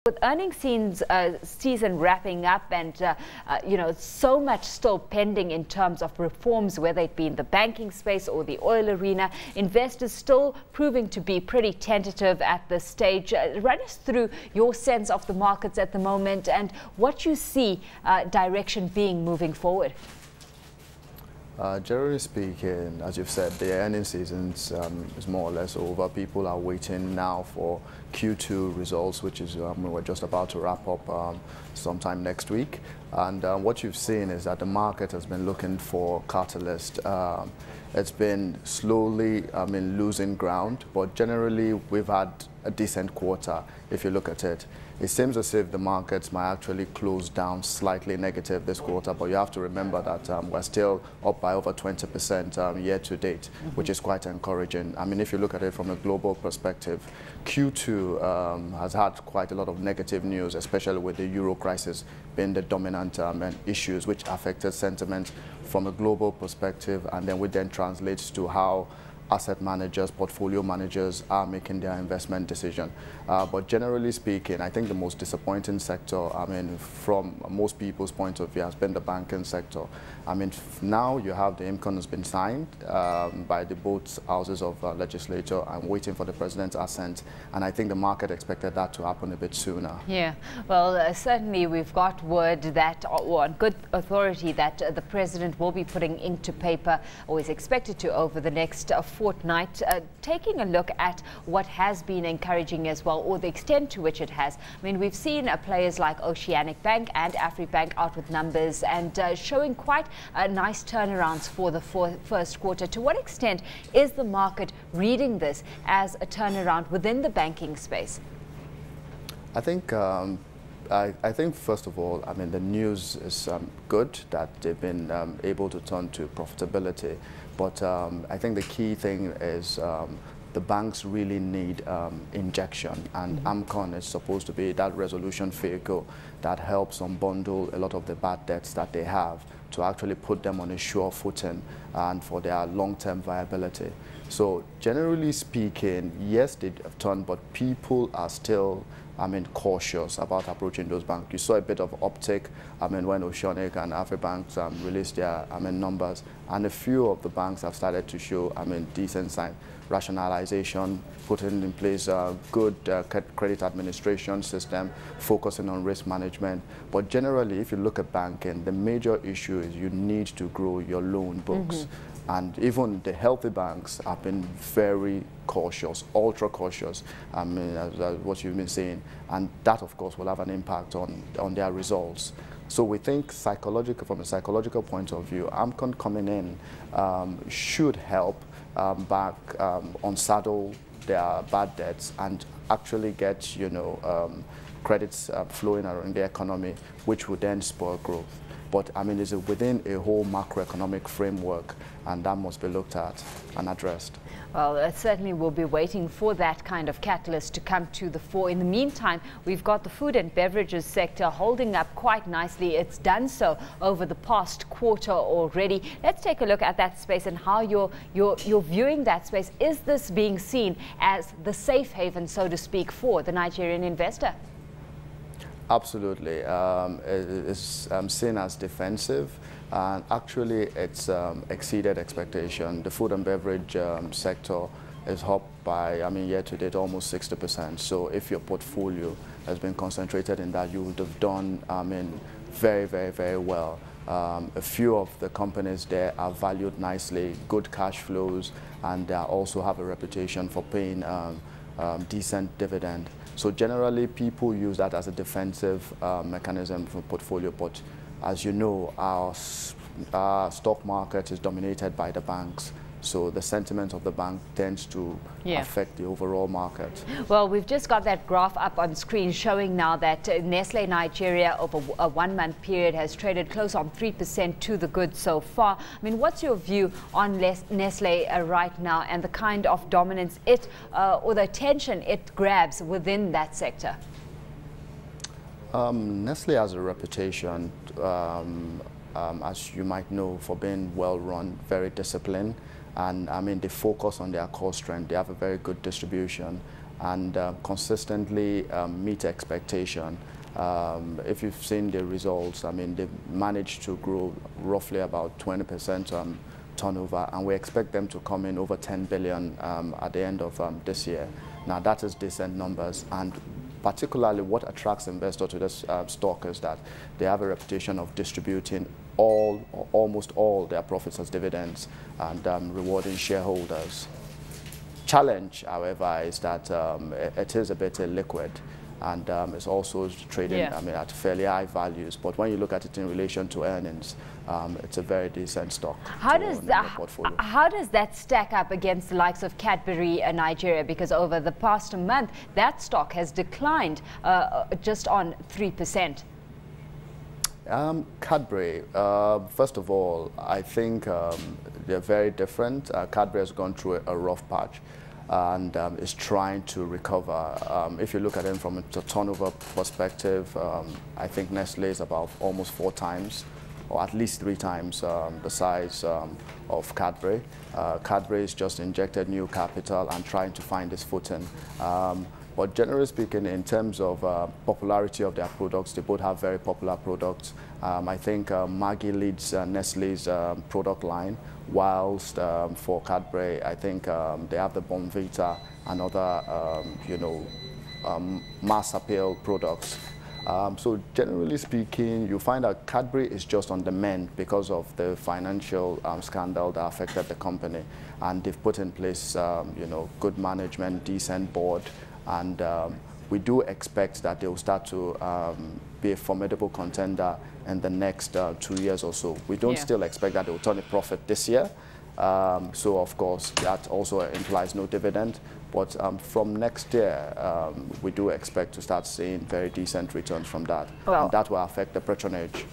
With earnings season wrapping up and, so much still pending in terms of reforms, whether it be in the banking space or the oil arena, investors still proving to be pretty tentative at this stage. Run us through your sense of the markets at the moment and what you see direction being moving forward. Generally speaking, as you've said, the earnings season is more or less over. People are waiting now for Q2 results, which is we're just about to wrap up sometime next week. And what you've seen is that the market has been looking for catalyst. It's been slowly, losing ground, but generally we've had a decent quarter if you look at it. It seems as if the markets might actually close down slightly negative this quarter, but you have to remember that we're still up by over 20% year to date, which is quite encouraging. I mean, if you look at it from a global perspective, Q2 has had quite a lot of negative news, especially with the euro crisis being the dominant issues which affected sentiment from a global perspective, and then which then translates to how asset managers, portfolio managers are making their investment decision. But generally speaking, I think the most disappointing sector, from most people's point of view, has been the banking sector. Now you have the IMCON has been signed by the both houses of legislature. I'm waiting for the president's assent, and I think the market expected that to happen a bit sooner. Yeah, well, certainly we've got word that, on good authority, that the president will be putting into paper, or is expected to, over the next fortnight, taking a look at what has been encouraging as well, or the extent to which it has. We've seen players like Oceanic Bank and AfriBank out with numbers and showing quite nice turnarounds for the first quarter. To what extent is the market reading this as a turnaround within the banking space? I think I think first of all, the news is good that they've been able to turn to profitability. But I think the key thing is the banks really need injection, and AMCON is supposed to be that resolution vehicle that helps unbundle a lot of the bad debts that they have to actually put them on a sure footing and for their long-term viability. So generally speaking, yes, they have turned, but people are still cautious about approaching those banks. You saw a bit of uptick when Oceanic and AfriBank released their numbers, and a few of the banks have started to show decent sign. Rationalization, putting in place a good credit administration system, focusing on risk management. But generally, if you look at banking, the major issue is you need to grow your loan books. And even the healthy banks have been very cautious, ultra cautious, as what you've been saying. And that, of course, will have an impact on their results. So we think from a psychological point of view, AMCON coming in should help unsaddle their bad debts and actually get, credits flowing around the economy, which would then spur growth. But it's within a whole macroeconomic framework, and that must be looked at and addressed. Well, certainly we'll be waiting for that kind of catalyst to come to the fore. In the meantime, we've got the food and beverages sector holding up quite nicely. It's done so over the past quarter already. Let's take a look at that space and how you're viewing that space. Is this being seen as the safe haven, so to speak, for the Nigerian investor? Absolutely. It's seen as defensive, and actually it's exceeded expectation. The food and beverage sector is up by, year to date, almost 60%. So if your portfolio has been concentrated in that, you would have done, very, very, very well. A few of the companies there are valued nicely, good cash flows, and they also have a reputation for paying decent dividend. So generally, people use that as a defensive mechanism for portfolio. But as you know, our stock market is dominated by the banks. So the sentiment of the bank tends to affect the overall market. Well, we've just got that graph up on screen showing now that Nestle Nigeria over a 1-month period has traded close on 3% to the good so far. What's your view on Nestle right now and the kind of dominance or the attention it grabs within that sector? Nestle has a reputation, as you might know, for being well-run, very disciplined. And they focus on their core strength. They have a very good distribution. and consistently meet expectation. If you've seen the results, I mean, they've managed to grow roughly about 20% turnover, and we expect them to come in over 10 billion at the end of this year. Now, that is decent numbers, and particularly what attracts investors to this stock is that they have a reputation of distributing all or almost all their profits as dividends and rewarding shareholders. Challenge, however, is that it is a bit illiquid, and it's also trading I mean, at fairly high values. But when you look at it in relation to earnings, it's a very decent stock. How does that stack up against the likes of Cadbury Nigeria? Because over the past month, that stock has declined just on 3%. Cadbury, first of all, I think they're very different. Cadbury has gone through a rough patch and is trying to recover. If you look at it from a turnover perspective, I think Nestle is about almost 4 times, or at least 3 times the size of Cadbury. Cadbury has just injected new capital and trying to find its footing. But generally speaking, in terms of popularity of their products, they both have very popular products. I think Maggi leads Nestle's product line, whilst for Cadbury, I think they have the Bonvita and other, you know, mass appeal products. So generally speaking, you find that Cadbury is just on the mend because of the financial scandal that affected the company, and they've put in place, you know, good management, decent board, and we do expect that they will start to be a formidable contender in the next 2 years or so. We don't still expect that they will turn a profit this year. So of course that also implies no dividend, but from next year we do expect to start seeing very decent returns from that, and that will affect the patronage